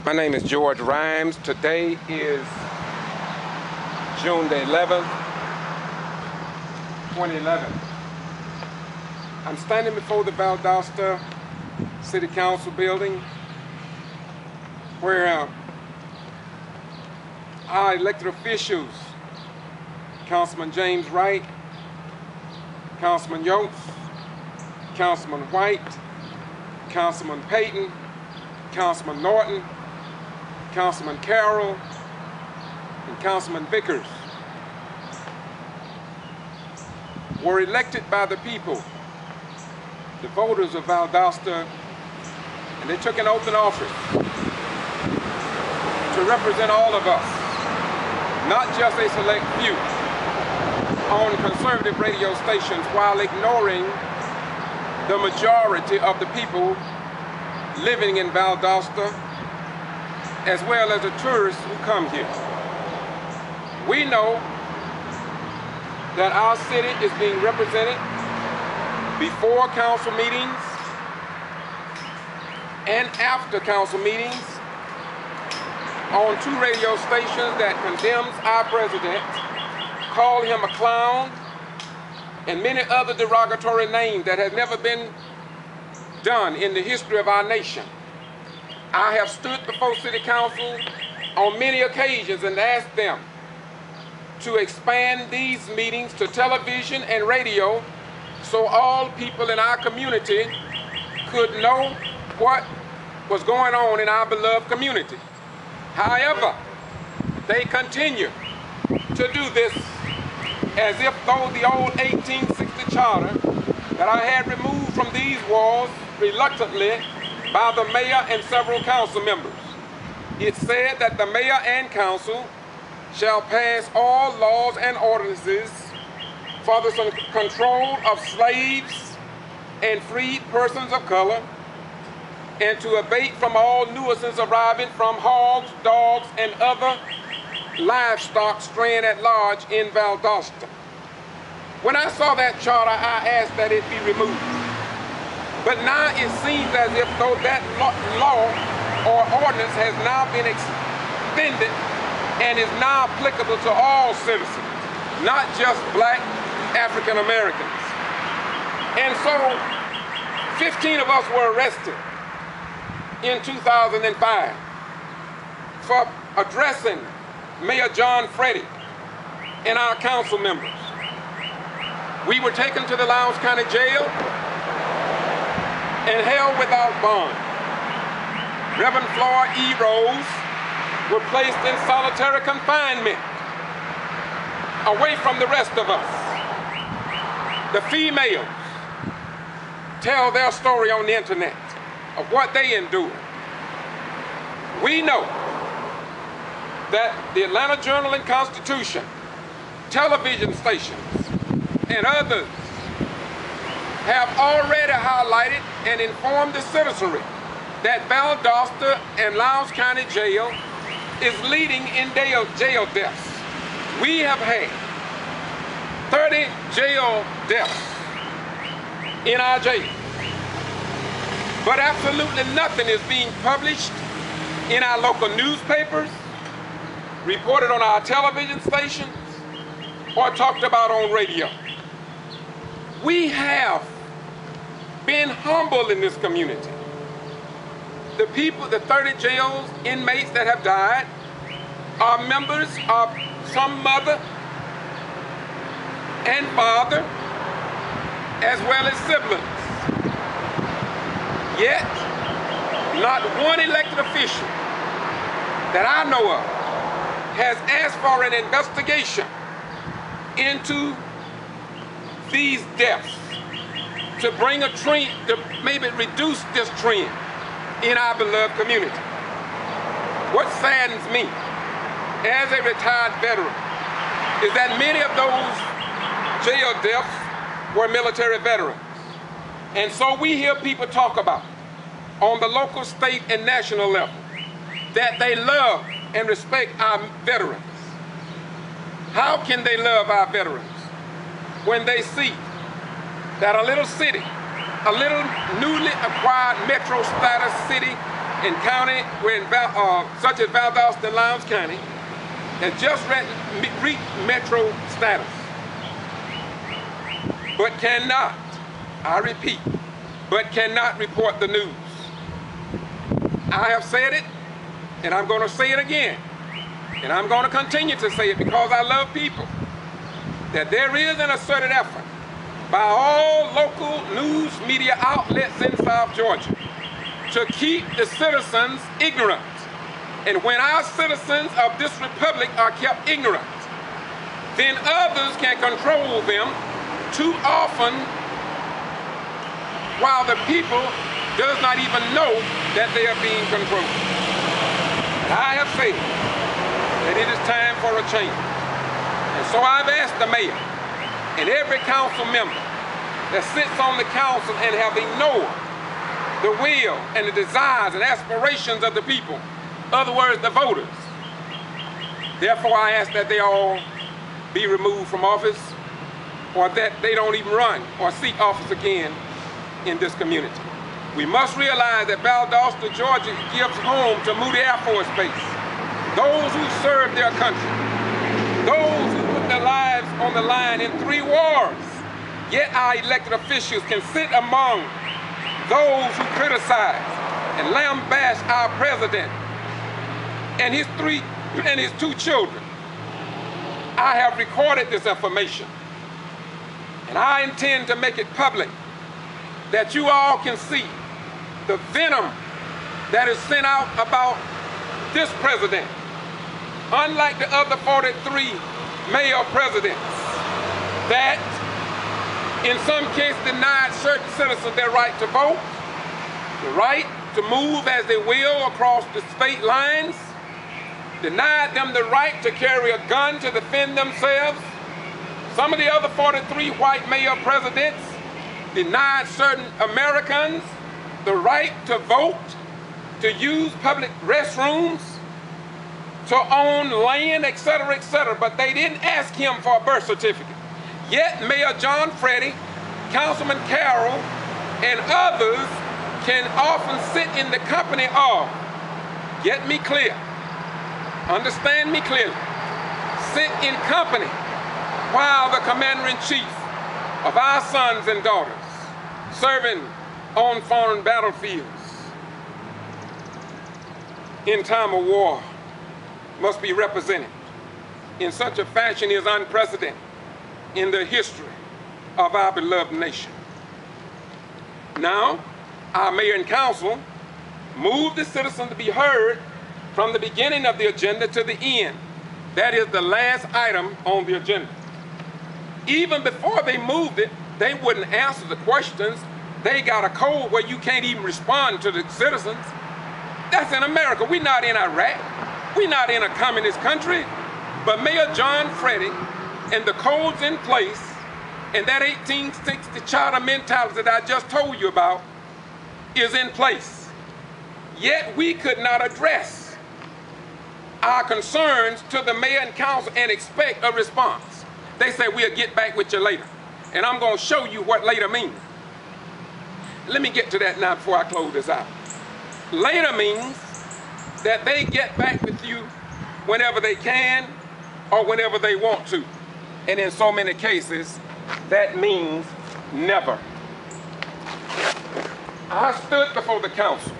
My name is George Rhymes. Today is June the 11th, 2011. I'm standing before the Valdosta City Council building where our elected officials, Councilman James Wright, Councilman Yotes, Councilman White, Councilman Payton, Councilman Norton, Councilman Carroll, and Councilman Vickers were elected by the people, the voters of Valdosta, and they took an oath of office to represent all of us, not just a select few, on conservative radio stations while ignoring the majority of the people living in Valdosta, as well as the tourists who come here. We know that our city is being represented before council meetings and after council meetings on 2 radio stations that condemns our president, call him a clown, and many other derogatory names that has never been done in the history of our nation. I have stood before City Council on many occasions and asked them to expand these meetings to television and radio so all people in our community could know what was going on in our beloved community. However, they continue to do this as if though the old 1860 charter that I had removed from these walls reluctantly by the mayor and several council members. It said that the mayor and council shall pass all laws and ordinances for the control of slaves and freed persons of color, and to abate from all nuisances arising from hogs, dogs, and other livestock straying at large in Valdosta. When I saw that charter, I asked that it be removed. But now it seems as if though that law or ordinance has now been extended and is now applicable to all citizens, not just black African Americans. And so 15 of us were arrested in 2005 for addressing Mayor John Freddy and our council members. We were taken to the Lowndes County Jail and held without bond. Reverend Floyd E. Rose were placed in solitary confinement away from the rest of us. The females tell their story on the internet of what they endured. We know that the Atlanta Journal and Constitution, television stations, and others have already highlighted and informed the citizenry that Valdosta and Lowndes County Jail is leading in jail deaths. We have had 30 jail deaths in our jail, but absolutely nothing is being published in our local newspapers, reported on our television stations, or talked about on radio. We have been humble in this community. The people, the 30 jail inmates that have died are members of some mother and father, as well as siblings. Yet, not one elected official that I know of has asked for an investigation into these deaths to bring a trend, to maybe reduce this trend in our beloved community. What saddens me as a retired veteran is that many of those jail deaths were military veterans. And so we hear people talk about on the local, state, and national level that they love and respect our veterans. How can they love our veterans when they see that a little city, a little newly acquired metro status city in county, such as Valdosta-Lowndes County, has just reached metro status, but cannot, I repeat, but cannot report the news. I have said it, and I'm going to say it again, and I'm going to continue to say it because I love people, that there is an asserted effort by all local news media outlets in South Georgia to keep the citizens ignorant. And when our citizens of this republic are kept ignorant, then others can control them too often, while the people does not even know that they are being controlled. I have said that it is time for a change. And so I've asked the mayor and every council member that sits on the council and have ignored the will and the desires and aspirations of the people, in other words, the voters. Therefore, I ask that they all be removed from office, or that they don't even run or seek office again in this community. We must realize that Valdosta, Georgia gives home to Moody Air Force Base, those who serve their country, those who put their lives on the line in 3 wars. Yet our elected officials can sit among those who criticize and lambaste our president and his 2 children. I have recorded this information, and I intend to make it public that you all can see the venom that is sent out about this president. Unlike the other 43 mayor presidents that in some cases denied certain citizens their right to vote, the right to move as they will across the state lines, denied them the right to carry a gun to defend themselves. Some of the other 43 white mayor presidents denied certain Americans the right to vote, to use public restrooms, to own land, etc., etc., but they didn't ask him for a birth certificate. Yet Mayor John Freddy, Councilman Carroll, and others can often sit in the company of, get me clear, understand me clearly, sit in company while the commander-in-chief of our sons and daughters serving on foreign battlefields in time of war must be represented in such a fashion is unprecedented in the history of our beloved nation. Now, our mayor and council moved the citizens to be heard from the beginning of the agenda to the end. That is the last item on the agenda. Even before they moved it, they wouldn't answer the questions. They got a code where you can't even respond to the citizens. That's in America. We're not in Iraq. We're not in a communist country. But Mayor John Freddy and the codes in place and that 1860 charter mentality that I just told you about is in place. Yet we could not address our concerns to the mayor and council and expect a response. They say we'll get back with you later. And I'm going to show you what later means. Let me get to that now before I close this out. Later means that they get back with you whenever they can or whenever they want to. And in so many cases, that means never. I stood before the council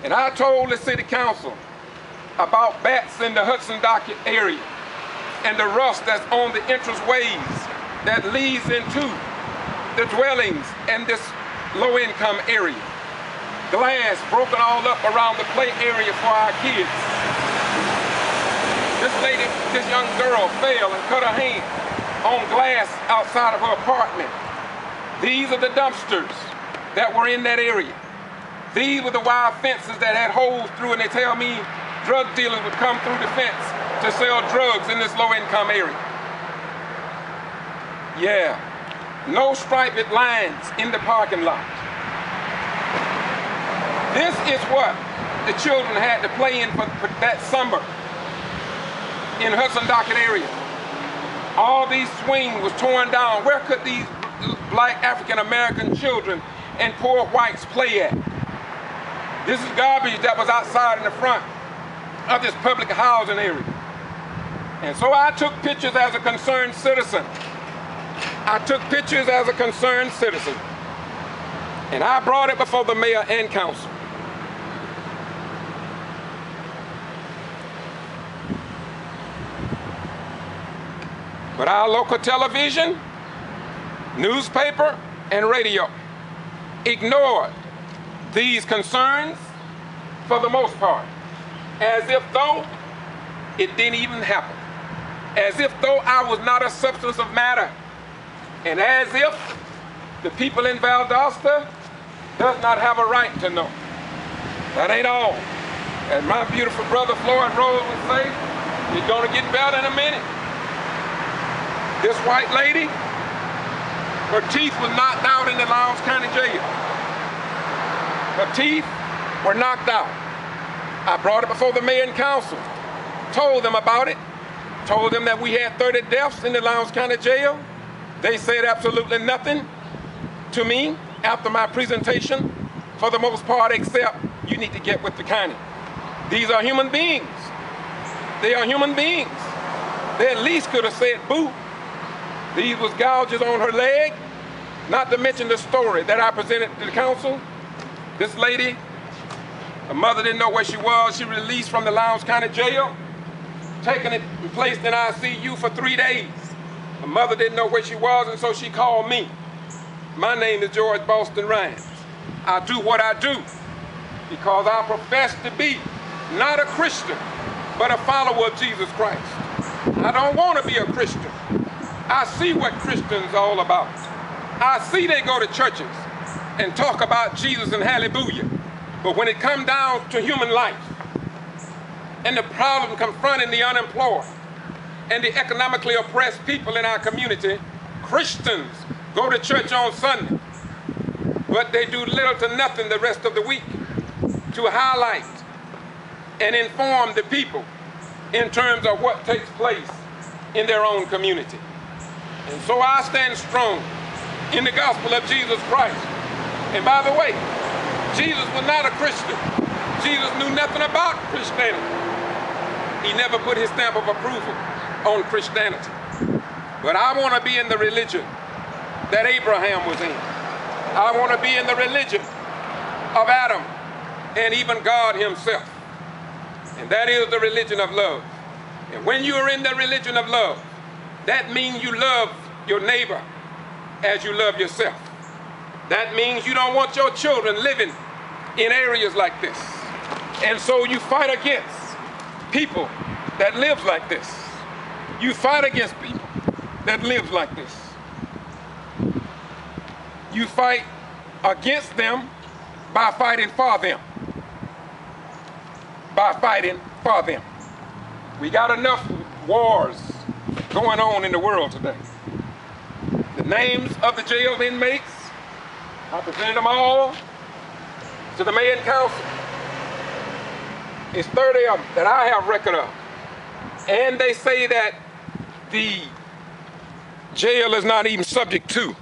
and I told the city council about bats in the Hudson Docket area and the rust that's on the entranceways that leads into the dwellings in this low-income area. Glass broken all up around the play area for our kids. This young girl fell and cut her hand on glass outside of her apartment. These are the dumpsters that were in that area. These were the wire fences that had holes through, and they tell me drug dealers would come through the fence to sell drugs in this low-income area. Yeah, no striped lines in the parking lot. This is what the children had to play in for that summer in Hudson Docket area. All these swings was torn down. Where could these black African-American children and poor whites play at? This is garbage that was outside in the front of this public housing area. And so I took pictures as a concerned citizen. I took pictures as a concerned citizen. And I brought it before the mayor and council. But our local television, newspaper, and radio ignored these concerns for the most part, as if though it didn't even happen, as if though I was not a substance of matter, and as if the people in Valdosta does not have a right to know. That ain't all. As my beautiful brother Floyd Rose would say, it's gonna get better in a minute. This white lady, her teeth were knocked out in the Lowndes County Jail. Her teeth were knocked out. I brought it before the mayor and council, told them about it, told them that we had 30 deaths in the Lowndes County Jail. They said absolutely nothing to me after my presentation, for the most part, except you need to get with the county. These are human beings. They are human beings. They at least could have said boo. These was gouges on her leg, not to mention the story that I presented to the council. This lady, her mother didn't know where she was. She released from the Lowndes County Jail, taken it and placed in ICU for 3 days. Her mother didn't know where she was, and so she called me. My name is George Boston Rhymes. I do what I do because I profess to be not a Christian, but a follower of Jesus Christ. I don't want to be a Christian. I see what Christians are all about. I see they go to churches and talk about Jesus and hallelujah. But when it comes down to human life and the problem confronting the unemployed and the economically oppressed people in our community, Christians go to church on Sunday, but they do little to nothing the rest of the week to highlight and inform the people in terms of what takes place in their own community. And so I stand strong in the gospel of Jesus Christ. And by the way, Jesus was not a Christian. Jesus knew nothing about Christianity. He never put his stamp of approval on Christianity. But I want to be in the religion that Abraham was in. I want to be in the religion of Adam and even God himself. And that is the religion of love. And when you are in the religion of love, that means you love your neighbor as you love yourself. That means you don't want your children living in areas like this. And so you fight against people that live like this. You fight against people that live like this. You fight against them by fighting for them. By fighting for them. We got enough wars going on in the world today. The names of the jail inmates, I presented them all to the mayor and council. It's 30 of them that I have record of. And they say that the jail is not even subject to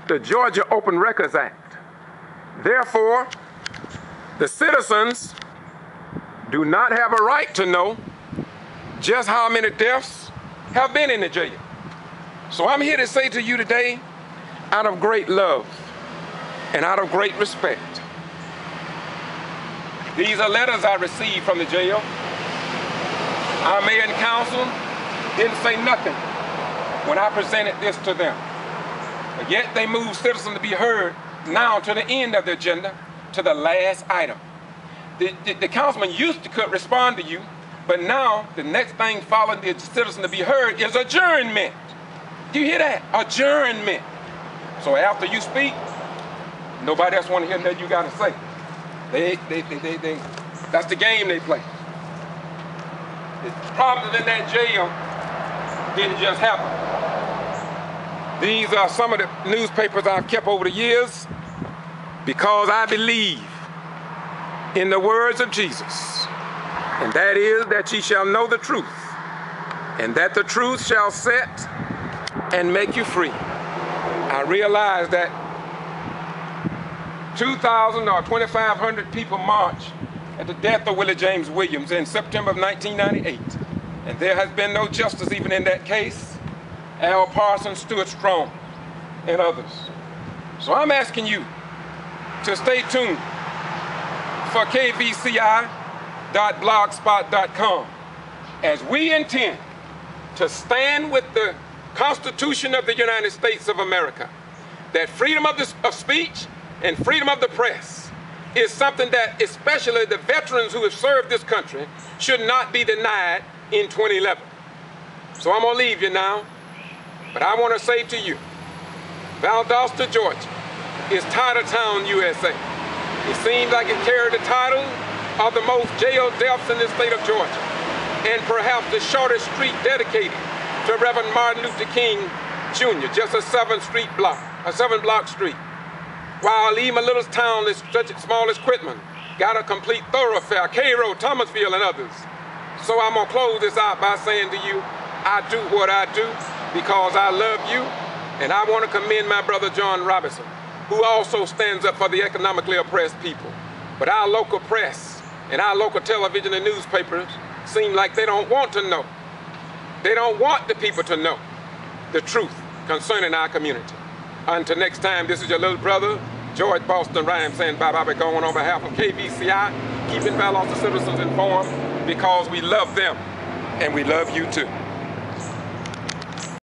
the Georgia Open Records Act. Therefore, the citizens do not have a right to know just how many deaths have been in the jail. So I'm here to say to you today, out of great love and out of great respect, these are letters I received from the jail. Our mayor and council didn't say nothing when I presented this to them. But yet they moved citizens to be heard now to the end of the agenda, to the last item. The councilman used to could respond to you, but now the next thing following the citizen to be heard is adjournment. Do you hear that? Adjournment. So after you speak, nobody else want to hear nothing you got to say. That's the game they play. The problems in that jail didn't just happen. These are some of the newspapers I've kept over the years because I believe in the words of Jesus, and that is that ye shall know the truth, and that the truth shall set and make you free. I realize that 2,000 or 2,500 people marched at the death of Willie James Williams in September of 1998. And there has been no justice even in that case. Al Parsons, Stuart Strong, and others. So I'm asking you to stay tuned for kvci.blogspot.com as we intend to stand with the Constitution of the United States of America, that freedom of speech and freedom of the press is something that especially the veterans who have served this country should not be denied in 2011. So I'm gonna leave you now, but I wanna say to you, Valdosta, Georgia is Title Town, USA. It seems like it carried the title of the most jail deaths in the state of Georgia, and perhaps the shortest street dedicated to Reverend Martin Luther King Jr., just a 7-block street. While even a little town such as small as Quitman got a complete thoroughfare, Cairo, Thomasville, and others. So I'm gonna close this out by saying to you, I do what I do because I love you, and I want to commend my brother John Robinson, who also stands up for the economically oppressed people. But our local press and our local television and newspapers seem like they don't want to know. They don't want the people to know the truth concerning our community. Until next time, this is your little brother, George Boston Rhymes, saying bye-bye, going on behalf of KVCI, keeping Valdosta citizens informed because we love them and we love you too.